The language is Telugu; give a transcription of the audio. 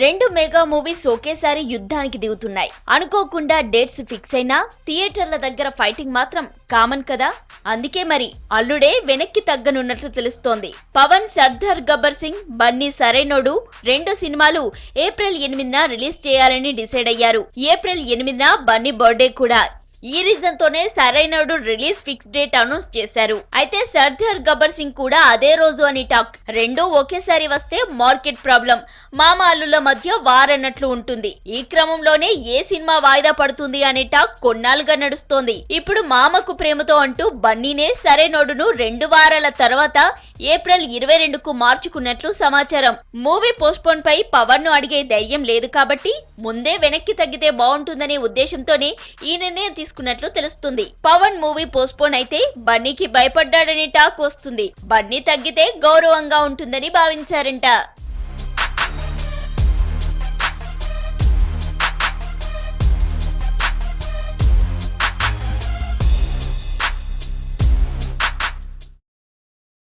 రెండు మెగా మూవీస్ ఒకేసారి యుద్ధానికి దిగుతున్నాయి. అనుకోకుండా డేట్స్ ఫిక్స్ అయినా థియేటర్ల దగ్గర ఫైటింగ్ మాత్రం కామన్ కదా. అందుకే మరి అల్లుడే వెనక్కి తగ్గనున్నట్లు తెలుస్తోంది. పవన్ సర్దార్ గబ్బర్ సింగ్, బన్నీ సరైనోడు రెండు సినిమాలు ఏప్రిల్ 8న రిలీజ్ చేయాలని డిసైడ్ అయ్యారు. ఏప్రిల్ 8న బన్నీ బర్త్డే కూడా. ఈ రీజన్ తోనే Sarrainodu release fix date announce చేశారు. అయితే సర్దార్ గబ్బర్ సింగ్ కూడా అదే రోజు అని టాక్. రెండూ ఒకేసారి వస్తే మార్కెట్ ప్రాబ్లం. మామ అల్లుల మధ్య వారన్నట్లు ఉంటుంది. ఈ క్రమంలోనే ఏ సినిమా వాయిదా పడుతుంది అనే టాక్ కొన్నాళ్ళుగా నడుస్తోంది. ఇప్పుడు మామకు ప్రేమతో అంటూ బన్నీనే సరైనోడును 2 వారాల తర్వాత ఏప్రిల్ 22కు మార్చుకున్నట్లు సమాచారం. మూవీ పోస్ట్పోన్ పై పవన్ ను అడిగే ధైర్యం లేదు కాబట్టి ముందే వెనక్కి తగ్గితే బాగుంటుందనే ఉద్దేశంతోనే ఈ నిర్ణయం తీసుకున్నట్లు తెలుస్తుంది. పవన్ మూవీ పోస్ట్పోన్ అయితే బన్నీకి భయపడ్డాడనే టాక్ వస్తుంది. బన్నీ తగ్గితే గౌరవంగా ఉంటుందని భావించారంట.